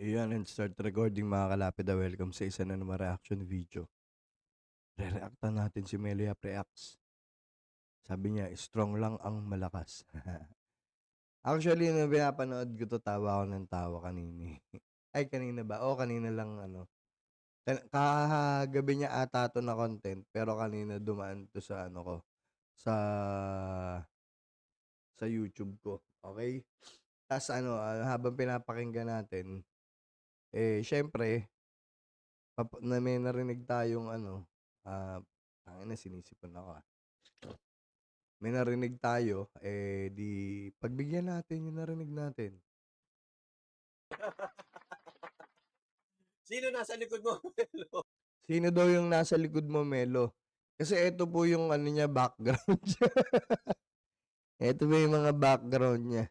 Ayan, and start recording mga kalapid. Welcome sa isa na naman reaction video. Re-reactan natin si Melia Reacts. Sabi niya, strong lang ang malakas. Actually, nung pinapanood ko to, tawa ako ng tawa kanina. Ay, kanina ba? Oo, kanina lang ano. Kagabi niya ata to na content, pero kanina dumaan to sa ano ko, sa sa YouTube ko. Okay? Tapos ano, habang pinapakinggan natin, syempre, may narinig tayong ano, tangina sinisipon ako, May narinig tayo, di pagbigyan natin yung narinig natin. Sino nasa likod mo, Melo? Sino daw yung nasa likod mo, Melo? Kasi ito po yung ano niya, background niya. Ito po yung mga background niya.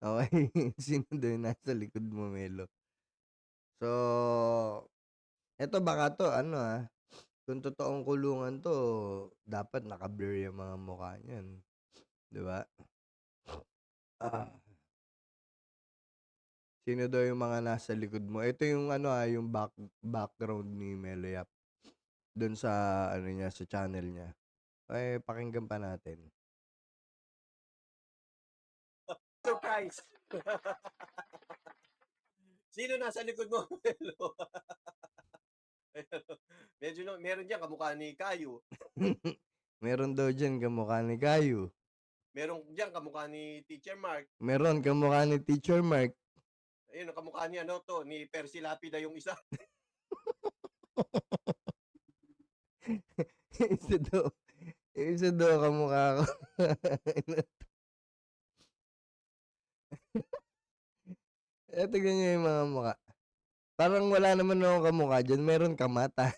Okay? Sino daw yung nasa likod mo, Melo? So, eto baka to, ano kung totoong kulungan to, dapat naka-blur yung mga mukha niyan. Di ba? Sino daw yung mga nasa likod mo? Ito yung ano yung background ni Melo Yap. Doon sa ano niya, sa channel niya. Pakinggan pa natin. Surprise! Sino nasa likod mo, Melo? Meron diyan kamukha ni Caillou. Meron daw dyan kamukha ni Caillou. Meron diyan kamukha ni Teacher Mark. Meron kamukha ni Teacher Mark. Ayun, kamukha ni ano to, ni Percy Lapida yung isa. isa daw kamukha ko. Tignan niyo yung mga mukha. Parang wala naman akong kamukha dyan. Meron ka mata.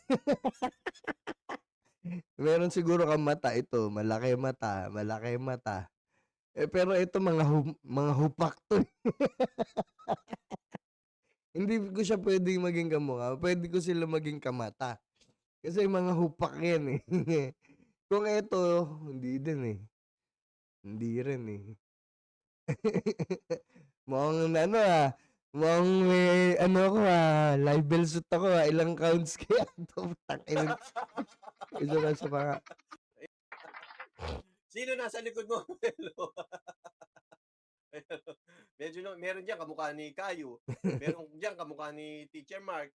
Meron siguro kang mata ito. Malaki mata. Malaki mata. Pero ito mga hupak to. Hindi ko siya pwedeng maging kamukha. Pwede ko sila maging kamata. Kasi mga hupak yan eh. Kung ito, hindi din eh. Hindi rin eh. Mukhang ano mukhang may ano ako live bell suit ako ilang counts kaya ito. Takin. Isa lang sa mga. Sino nasa likod mo, Melo? Meron diyan kamukha ni Caillou. Meron diyan kamukha ni Teacher Mark.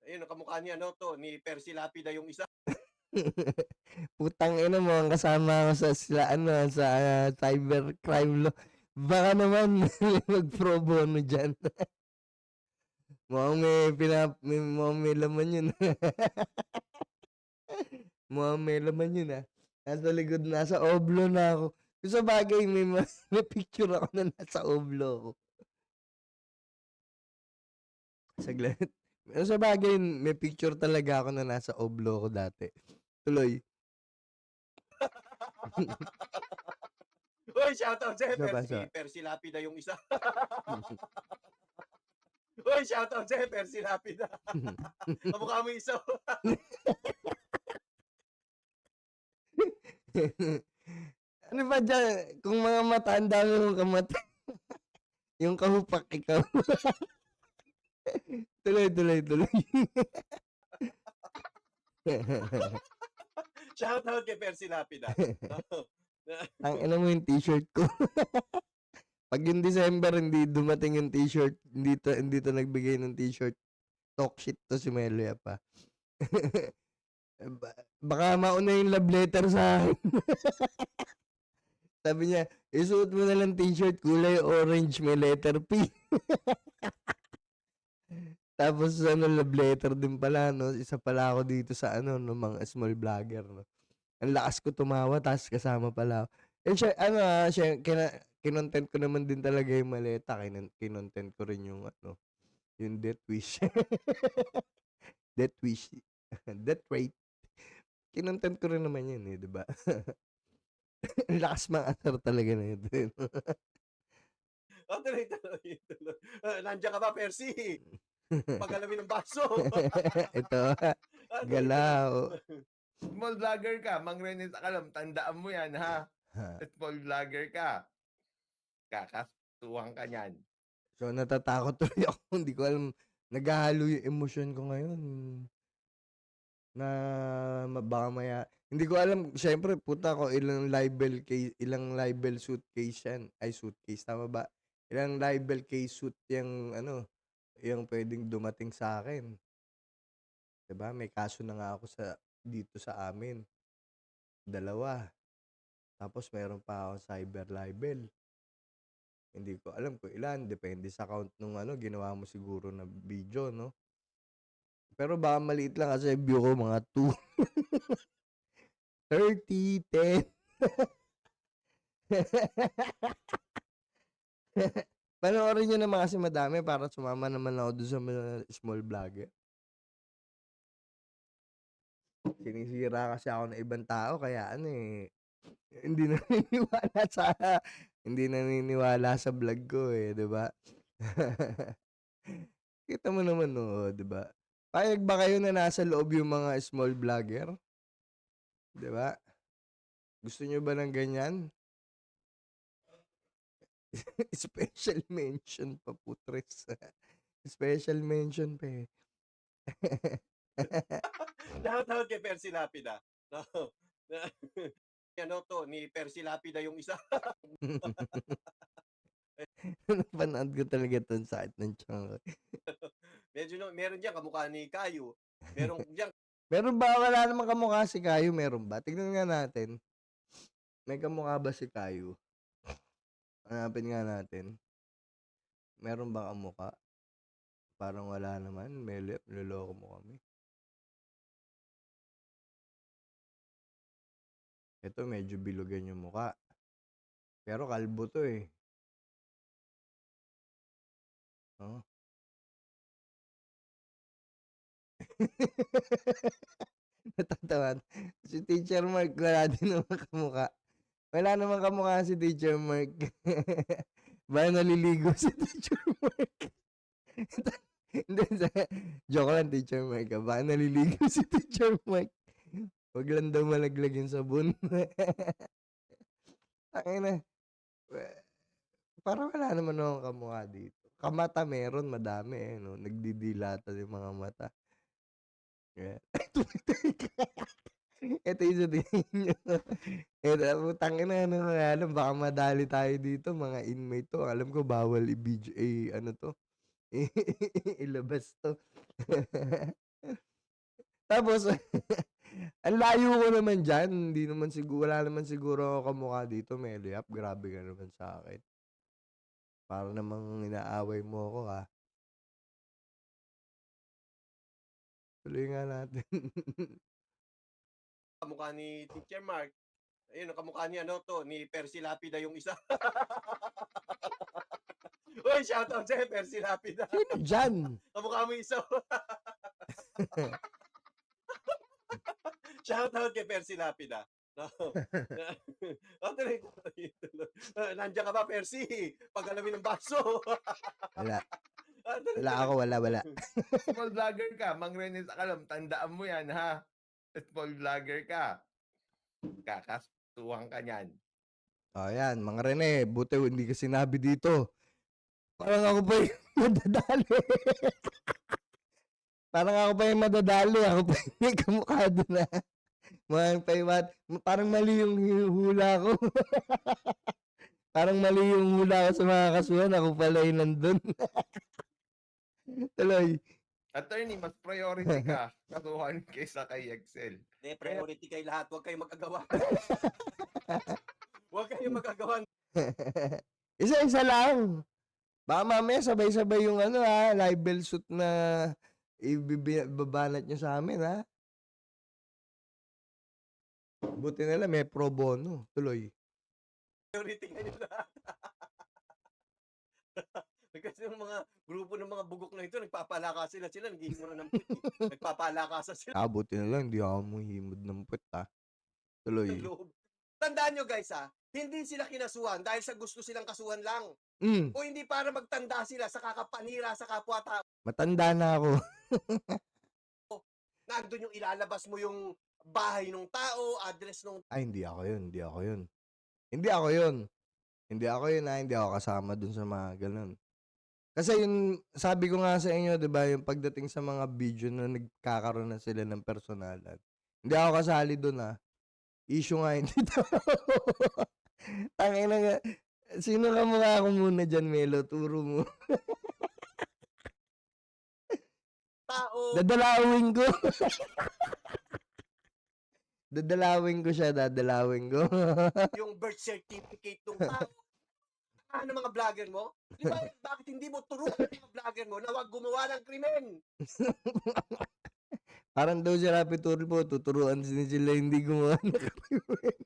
Ayun, kamukha ni ano to, ni Percy Lapida yung isa. Putang ina mo ang kasama ko sa sila sa cybercrime law. Baka naman mag pro bono dyan. Mukhang mukhang may laman yun. Mukhang may laman yun Nasa likod, nasa oblo na ako. Kung sa bagay, may picture ako na nasa oblo ako. Saglit. Sa bagay, may picture talaga ako na nasa oblo ko dati. Tuloy. Uy, shoutout sa Isa pa, Percy Lapida yung isa. Uy, shoutout sa Percy Lapida. Kamukha mo isa. Ano ba dyan? Kung mga mata, ang dami mong kamata. Yung kahupak ikaw. Tuloy. Shoutout kay Percy Lapida. Ang ina mo yung t-shirt ko. Pag yung December, hindi dumating yung t-shirt, hindi to nagbigay ng t-shirt. Talk shit to si Melia pa. Baka mauna yung love letter sa akin. Sabi niya, isuot mo na lang t-shirt, kulay orange, may letter P. Tapos love letter din pala, no? Isa pala ako dito sa no, mga small vlogger, no? Ang lakas ko tumawa, tapos kasama pala ako. Siya, kinontent ko naman din talaga yung maleta. Kinontent ko rin yung yung death wish. Death wish. Death rate. Kinontent ko rin naman yun di ba? Ang lakas asar talaga na ito. Tuloy. Nandiyan ka ba, Percy? Pagalamin ng baso. Ito, galaw. Small vlogger ka, Mang Rene Sakalam, tandaan mo yan ha. Small vlogger ka. Kakasuhan ka niyan. So natatakot tuloy ako, hindi ko alam naghahalo yung emosyon ko ngayon na baka maya hindi ko alam siyempre puta ko ilang libel suitcase yan ay suitcase tama ba? Ilang libel case suit yung ano, yung pwedeng dumating sa akin. 'Di ba? May kaso na nga ako dito sa amin, dalawa. Tapos meron pa akong cyber libel. Hindi ko alam kung ilan, depende sa count nung ano, ginawa mo siguro na video, no? Pero baka maliit lang kasi view ko mga 2, 30, 10. Panoorin nyo naman kasi madami para sumama naman ako dun sa mga small vlogger. Sinisira kasi ako ng ibang tao kaya ano eh, hindi naniniwala sa hindi naniniwala sa vlog ko eh, 'di ba? Kita mo naman no, 'di ba? Payag ba kayo na nasa loob yung mga small vlogger? 'Di ba? Gusto nyo ba ng ganyan? Special mention pa putres. Special mention pa eh. Shoutout kay Percy Lapida. No. Ano to, ni Percy Lapida yung isa. Napanood ko talaga 'to, ang sakit ng tiyan ko. Meron diyan kamukha ni Caio. Meron diyan Meron ba? Wala namang kamukha si Caio, meron ba? Tignan nga natin. May kamukha ba si Caio? Hanapin nga natin. Meron ba kamukha? Parang wala naman. Melep, niloloko mo kami. Ito, medyo bilugan yung mukha. Pero kalbo to eh. Oh. Natatawa. Si Teacher Mark, wala din naman kamukha. Wala naman kamukha si Teacher Mark. Ba naliligo si Teacher Mark? Hindi, joke lang, Teacher Mark. Baka naliligo si Teacher Mark. Huwag lang daw malaglag yung sabon. Tangina. Parang wala naman akong kamukha dito. Kamata meron, madami eh. No? Nagdidilata yung mga mata. Yeah. Ito yung sa tingin nyo. Ito, tangina, ano nga alam, baka madali tayo dito, mga inmate to. Alam ko, bawal i-video, ano to, ilabas to. Tapos, ang layo ko naman dyan. Hindi naman siguro, wala naman siguro ako kamukha dito, Meliap. Grabe ka naman sa akin. Para namang inaaway mo ako, ha. Tuloy nga natin. kamukha ni Teacher Mark. Ayun, ang kamukha ni ano to, ni Percy Lapida yung isa. Uy, shoutout sa'yo, Percy Lapida. Sino dyan? Kamukha mo isa. Shoutout kay Percy Lapida. No. Tuloy. Nandiyan ka ba, Percy? Pag-alamin ng baso. Wala. Tuloy. Wala ako, wala. Small vlogger ka, Mang Rene sa Kalam, tandaan mo yan ha. Small vlogger ka. Kakasuhan ka niyan. O yan, mga Rene, buti hindi ka sinabi dito. Parang ako pa yung madadali. Parang ako pa yung madadali. Ako pa yung may kamukha doon na. Parang mali yung hula ko. Parang mali yung hula ko sa mga kasuhan. Ako pala yung nandun. Tuloy. Attorney, mas priority ka kasuhan kaysa kay Excel. Hindi, priority kay lahat. Huwag kayong mag-agawa. Huwag kayong mag-agawa. Isa-isa lang. Baka mamaya sabay-sabay yung ano ha, libel suit na ibabanat nyo sa amin ha. Buti nila may pro bono. Tuloy. Priority kayo lahat. Kasi yung mga grupo ng mga bugok na ito, nagpapalaka sila, naghihimod ng puwet. Nagpapalakasan sila. Buti na lang, di ako muhimod ng puwet ha. Tuloy. Tandaan nyo guys ha, hindi sila kinasuhan dahil sa gusto silang kasuhan lang. O hindi para magtanda sila sa kakapanira sa kapwa-tao. Matanda na ako. Nandun yung ilalabas mo yung bahay ng tao, address ng Ay, hindi ako yun. Hindi ako yun. Hindi ako yun ha. Hindi ako kasama dun sa mga ganun. Kasi yung sabi ko nga sa inyo 'di ba, yung pagdating sa mga video na nagkakaroon na sila ng personalan, hindi ako kasali dun, issue nga hindi daw tangina nga, sino kamukha ko muna diyan Melo, turo mo. Tao, Dadalawin ko. Dadalawin ko siya, dadalawin ko. yung birth certificate ng tao. Ano mga vlogger mo? Di ba, bakit hindi mo turuan ng mga vlogger mo na huwag gumawa ng krimen? Parang daw si Rapi Tulfo, tuturuan din sila hindi gumawa ng krimen.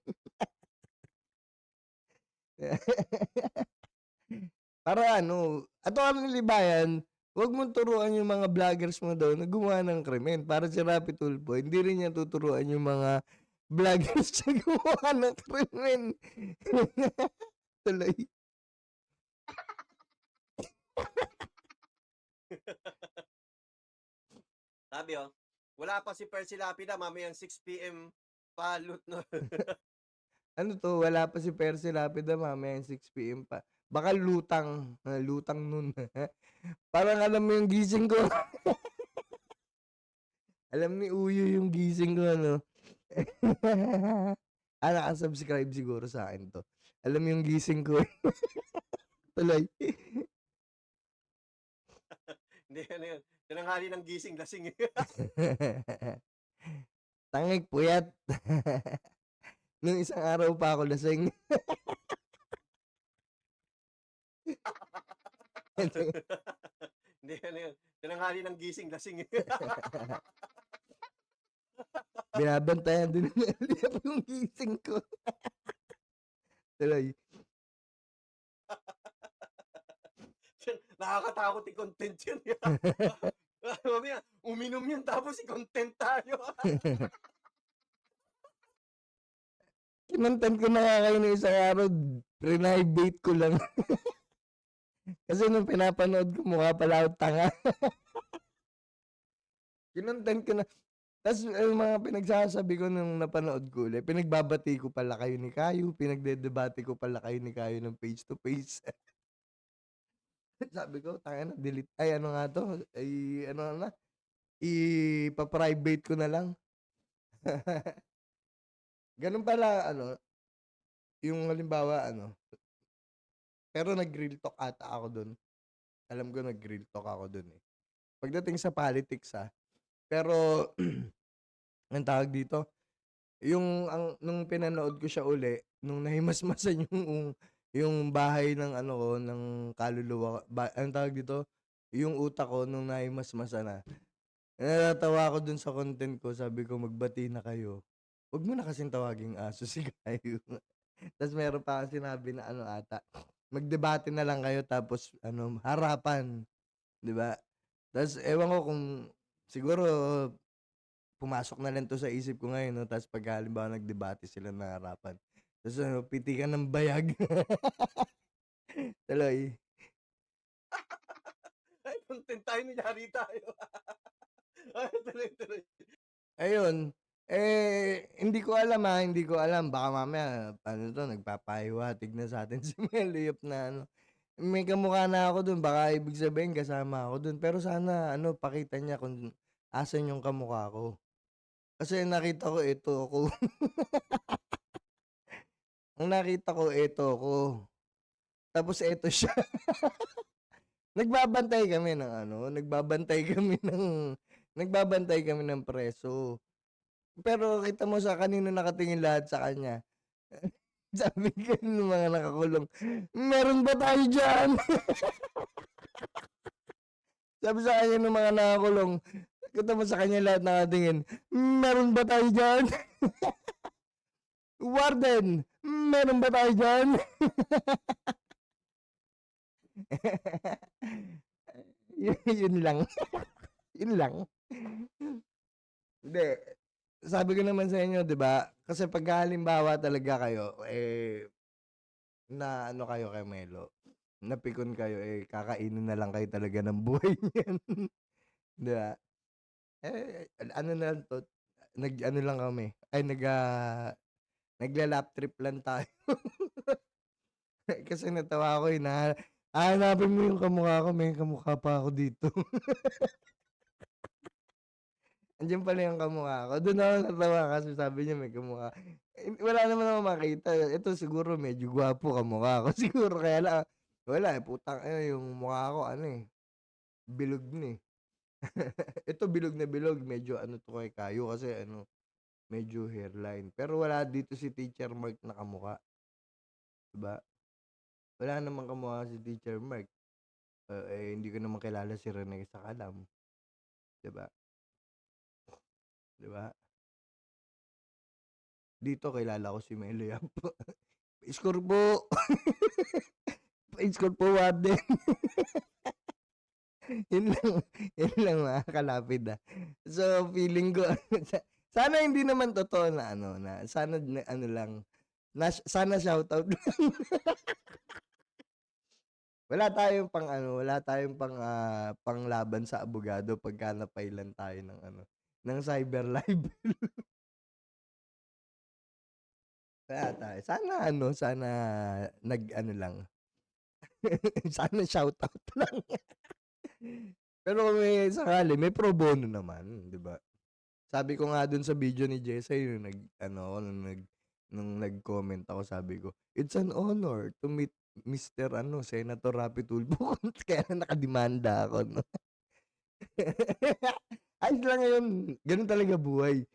Para ano, Atty. Libayan, wag mong turuan yung mga vloggers mo daw na gumawa ng krimen. Para si Rapi Tulfo, hindi rin niya tuturuan yung mga vloggers na gumawa ng krimen. Tuloy. Sabi wala pa si Percy Lapida, mamayang 6 p.m. palut no. Ano to, wala pa si Percy Lapida, mamayang 6 p.m. pa. Baka lutang, lutang nun. Parang alam mo yung gising ko. Alam ni Uyo yung gising ko, ano. Nakasubscribe siguro sa akin to. Alam mo yung gising ko. Tuloy. Hindi, ano yun. Tinanghali ng gising, lasing. Tangik, puyat. Nung isang araw pa ako lasing. Hindi, ano yun. Tinanghali ng gising, lasing. Binabantayan din ni Eliab yung gising ko. Tuloy. Nakakatakot i-content yun. Mamaya, uminom yun tapos i-content tayo. Kinontent ko na nga kayo ng isang araw, private ko lang. Kasi nung pinapanood ko, mukha pala ako tanga. Kinontent ko na. Tapos yung mga pinagsasabi ko nung napanood ko ulit, pinagbabati ko pala kayo ni Kayo, pinagdedebate ko pala kayo ni Kayo ng face to face. Sabi ko, tanga na, delete. Ay, ano nga to? Ay, ano na? Ipa-private ko na lang. Ganun pala, yung halimbawa, pero nag-real talk ata ako dun. Alam ko nag-real talk ako dun eh. Pagdating sa politics Pero, ang tawag dito, nung pinanood ko siya uli, nung nahimasmasan yung bahay ng ng kaluluwa, ang tawag dito, yung utak ko nung nahimasmasan na. Natatawa ako dun sa content ko, sabi ko magbati na kayo. Huwag mo na kasing tawaging aso si Kayo. Tapos meron pa kasi sinabi na ata, magdebate na lang kayo tapos harapan, 'di ba? Tapos ewan ko kung siguro pumasok na lang to sa isip ko ngayon, no? Tapos pag halimbawa nagdebate sila na harapan. Tapos pitikan ng bayag. Tuloy. Ay, content tayo, nangyari tayo. Ay, tuloy. Ayun. Hindi ko alam hindi ko alam. Baka mamaya, nagpapahiwatig na sa atin si Meliop na may kamukha na ako dun. Baka ibig sabihin kasama ako dun. Pero sana, pakita niya kung asan yung kamukha ko. Kasi nakita ko, ito ako. Ang nakita ko, ito ako. Tapos ito siya. Nagbabantay kami ng preso. Pero kita mo sa kanino nakatingin lahat sa kanya. Sabi ko ng mga nakakulong, meron ba tayo dyan? Sabi sa kanya ng mga nakakulong, kita mo sa kanya lahat nakatingin, meron ba tayo dyan? Warden, meron ba tayo dyan? Yun lang. Yun lang. Hindi. Sabi ko naman sa inyo, 'di ba? Kasi pag halimbawa talaga kayo na kayo kay Melo, napikon kayo kakainin na lang kayo talaga ng buhay niyan. 'Di ba? Ano na lang 'to, nag-ano lang kami, nagla-lap trip lang tayo. Kasi natawa ako Hahanapin mo yung kamukha ko, may kamukha pa ako dito. Andiyan pala yung kamukha ko. Do'n ako natawa kasi sabi niya may kamukha. Eh, wala naman akong makita. Ito siguro medyo gwapo kamukha ko siguro kaya lang wala, eh, putang ina yung mukha ko ano, eh, bilog na, eh. Ito bilog na bilog, medyo ano 'to kay Kayo kasi ano, medyo hairline. Pero wala dito si Teacher Mark na kamukha, 'di ba? Wala namang kamukha si Teacher Mark. Eh, hindi ko naman kilala si Rene Sakalam, 'di ba? 'Di ba? Dito kilala ko si Melo Yap. Pa-score po. Pa-score po, Warden. Yun lang, yun lang mga kalapid, ah. So, feeling ko sana hindi naman totoo na ano, na sana na ano lang, sana shoutout lang. Wala tayong panglaban sa abogado pagka na-file-an tayo ng ano, ng cyber libel. Wala tayo. Sana ano, sana nag-ano lang, sana shoutout lang. Pero kung may sakali, may pro bono naman, 'di ba? Sabi ko nga dun sa video ni Jessa yung nag-ano ako nung nag-comment ako sabi ko, "It's an honor to meet Mr. ano, Senator Rapi Tulfo." Kaya lang nakademanda ako 'no. Ayos lang yun, ganun talaga buhay.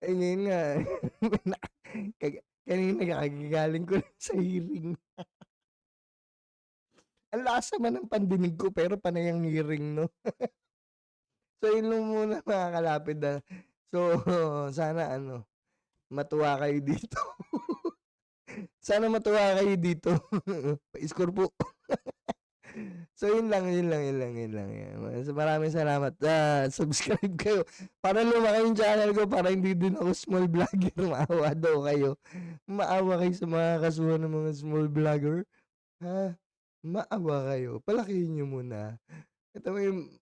Eh, ngayon nga kanina kakagaling ko lang sa hearing. Ang lakas naman ng pandinig ko pero panay ang hearing 'no. So yun lang muna mga kalapid, ah. So sana ano, matuwa kayo dito. Sana matuwa kayo dito. Pa-score po. So yun lang yan. So, maraming salamat. Subscribe kayo para lumaki yung channel ko para hindi din ako small vlogger. Maawa daw kayo. Maawa kayo sa mga kasuhan ng mga small vlogger. Ha? Maawa kayo. Palakihin niyo muna. Ito mo yung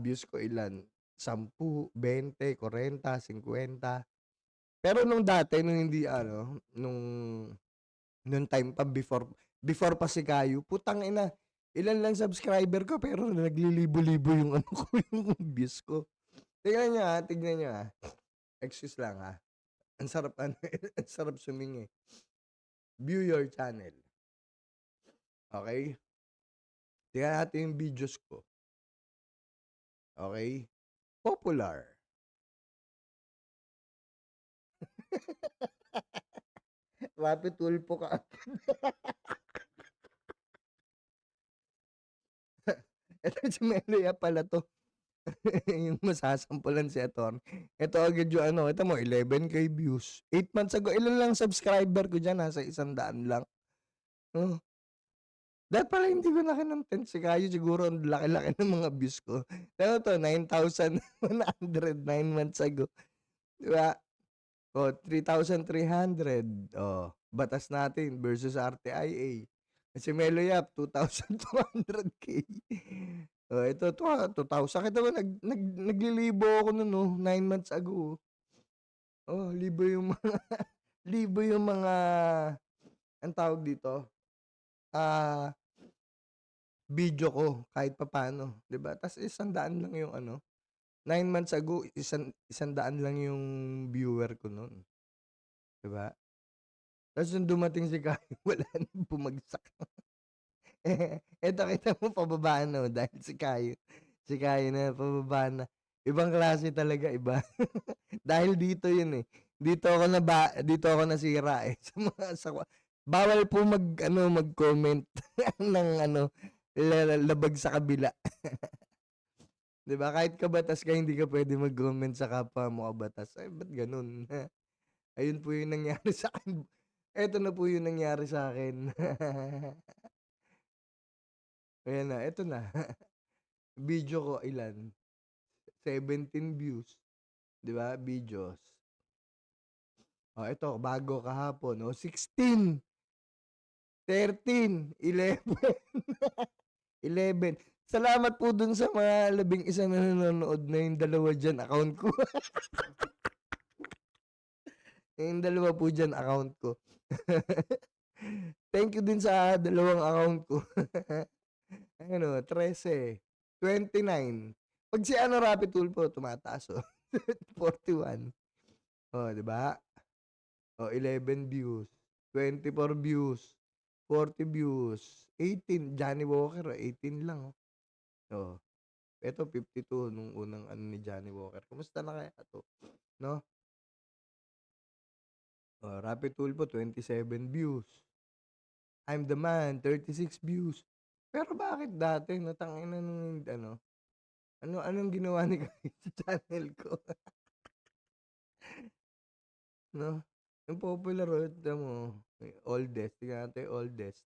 views ko ilan? 10, 20, 40, 50. Pero nung dati, nung hindi ano, nung time pa before pa si Kayo, putang ina, ilan lang subscriber ko pero naglilibo-libo yung ano ko, yung views ko. Tignan niyo ah. Excuse lang ha. Ang sarap ano, ang sarap sumingi. View your channel. Okay? Tingnan natin yung videos ko. Okay? Popular. Rapi Tulfo ka. Ito si Meloya pala to. Yung masasampulan si Atty. Ito agad yung ano, ito mo, 11K views. 8 months ago, ilan lang subscriber ko dyan, nasa 100 lang. Oh. Dahil pala hindi ko na kinontent si Kayo, siguro ang laki-laki ng mga views ko. Pero to, 9,109 months ago. Diba? O, 3,300. O, batas natin versus RTIA. Si Melo Yap, 2,200K. O, ito, 2,000. Kita ba, naglilibo ako nun, no? 9 months ago. Oh, libo yung mga, libo yung mga, ang tawag dito, video ko, kahit papano. Diba? Tapos 100 lang yung ano, 9 months ago, 100 lang yung viewer ko nun. Diba? Tapos nung dumating si Kayo, wala na, bumagsak. Eto kita mo pababa no, dahil si Kayo. Si Kayo na pababa na. Ibang klase talaga, iba. Dahil dito yun eh. Dito ako nasira eh. Bawal po mag-comment ng labag sa kabila. 'Di ba? Kahit kabatas ka, hindi ka pwede mag-comment sa kapwa mo kabatas. Ay, ba't ganun? Ayun po yung nangyari sa akin. Eto na po yung nangyari sa akin. Ayan na, eto na. Video ko ilan? 17 views. 'Di ba? Videos. Oh, ito bago kahapon, 16, 13, 11. 11. Salamat po dun sa mga 11 na nanonood na yung 2 dyan account ko. Yung 2 po dyan account ko. Thank you din sa dalawang account ko. Ano, 13, 29. 'Pag si ano, Rapi Tulfo tumataas, 41. Oh, 'di ba? Oh, 11 views, 24 views, 40 views, 18. Johnny Walker, 18 lang, oh. Oh, eto 52 nung unang ano ni Johnny Walker. Kumusta na kaya 'to, 'no? Oh, Rapi Tulfo 27 views. I'm the Man, 36 views. Pero bakit dati 'no, tangina nung ano, anong ginawa ni Kyle sa channel ko, 'no? Yung popular, tignan mo, oldest, tignan natin yung oldest.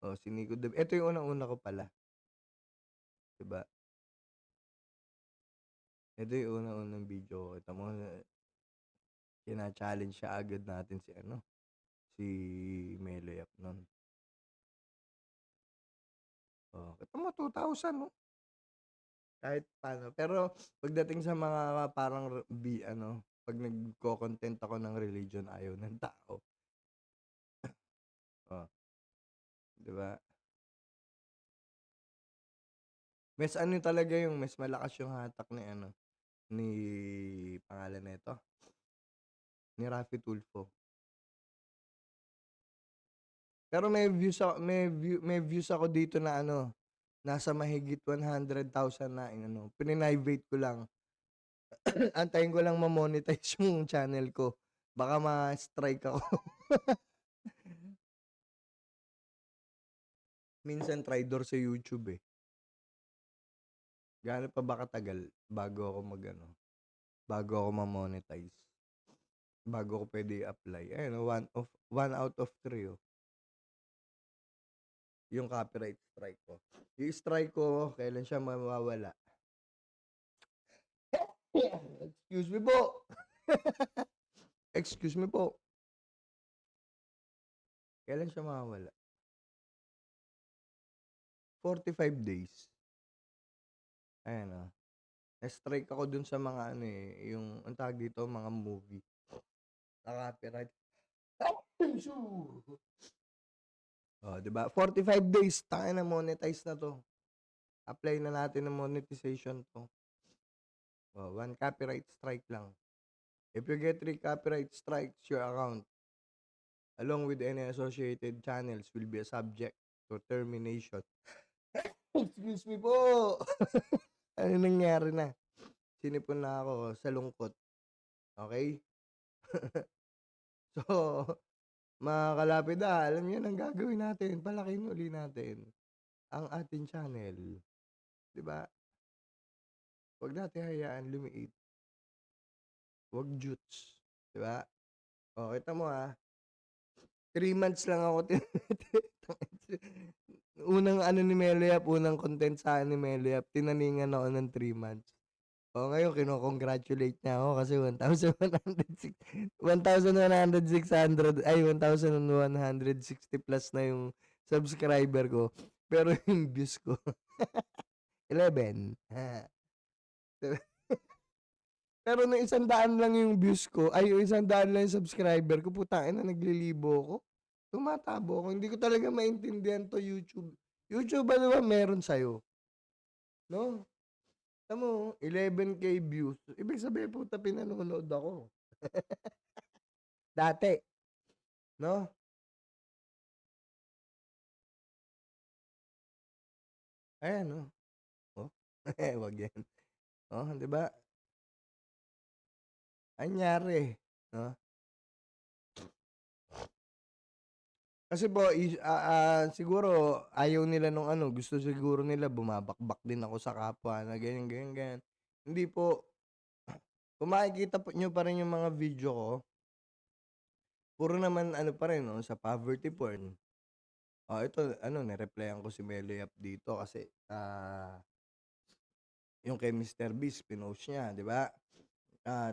Oh, si Nico eto yung unang-una ko pala, 'di ba? Ito yung unang-unang video ko, kita mo china-challenge siya agad natin si ano, si Melo Yap nun. Oh, kita mo 2,000 'no? Kahit paano. Pero pagdating sa mga parang ano, 'pag nagko-content ako ng religion, ayaw ng tao. Oh, 'di ba? Mas ano talaga yung mas malakas yung hatak ni ano, ni pangalan nito, ni Raffy Tulfo. Pero may views ako dito na ano, nasa mahigit 100,000 na ano, prininivate ko lang. Antayin ko lang ma-monetize yung channel ko. Baka ma-strike ako. Minsan traitor sa YouTube eh. Gaano pa ba katagal bago ako mag-ano, bago ako ma-monetize? Bago ko pwede i-apply. Ayun, 1 out of 3 oh, yung copyright strike ko. Yung strike ko, kailan siya mawawala? Excuse me po. Excuse me po. Kailan siya mawawala? 45 days. Ayan oh. Na-strike ako dun sa mga ano eh, yung ang tawag dito, mga movie. Na copyright. Oh, 'di ba? 45 days, tangina na monetize na 'to. Apply na natin ng monetization 'to. Oh, 1 copyright strike lang. If you get 3 copyright strikes, your account, along with any associated channels, will be subject to termination. Excuse me po. Ano nangyari na? Sinipon na ako sa lungkot. Okay? So, mga kalapid, alam niyo ang gagawin natin. Palakihin uli natin ang ating channel. 'Di ba? Huwag natin hayaan lumiit. Huwag jutes. 'Di ba? O, kita mo 3 months lang ako unang ano ni Melo Yap, unang content sa akin ni Melo Yap, tinaningan ako ng 3 months. O ngayon kino-congratulate niya ako kasi 1,160 plus na yung subscriber ko. Pero yung views ko 11. Pero nung 100 lang yung views ko, ay yung 100 lang yung subscriber ko, putangina naglilibo ako. Tumatabo ako. Hindi ko talaga maintindihan 'to YouTube. YouTube ano ba meron sa'yo? 'No? Alam mo 11K views, ibig sabihin puta pinanonood ako. Dati, 'no? Ayan oh, oh, wag 'yan. Oh, 'di ba? Anyari, 'no? Kasi po siguro ayaw nila nung ano, gusto siguro nila bumabakbak din ako sa kapwa na ganyan, ganyan, ganyan. Hindi po. Kung makikita po niyo pa rin yung mga video ko, puro naman ano pa rin 'no, sa poverty porn. Oh, ito ano, ni-replyan ko si Melo Yap dito kasi, yung kay Mr. Beast pinost niya, 'di ba?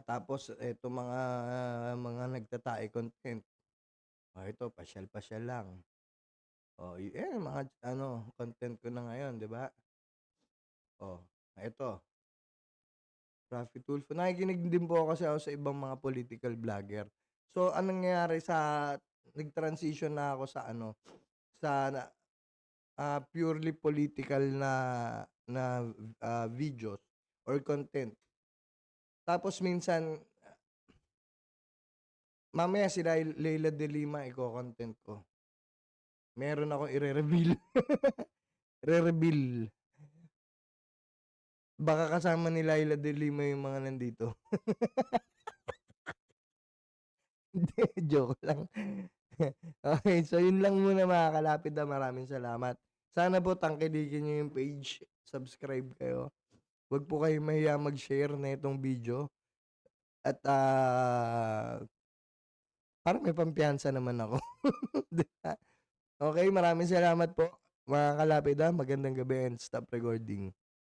Tapos eto mga nagtatae content. Oh, ito pasyal-pasyal lang. Oh, mga ano, content ko na ngayon, 'di ba? Oh, eto, Raffy Tulfo. Nakikinig din po kasi ako sa ibang mga political vlogger. So, anong nangyayari sa nag-transition na ako sa ano, sa purely political na videos or content. Tapos minsan, mamaya si Leila de Lima iko-content ko. Meron akong ire-reveal. Re-reveal. Baka kasama ni Leila de Lima yung mga nandito. Hindi, joke lang. Okay, so yun lang muna mga kalapid na maraming salamat. Sana po tangkilikin nyo yung page, subscribe kayo. Huwag po kayo mahiya mag-share na itong video. At parang may pampiyansa naman ako. Di ba? Okay, maraming salamat po mga kalapid. Magandang gabi and stop recording.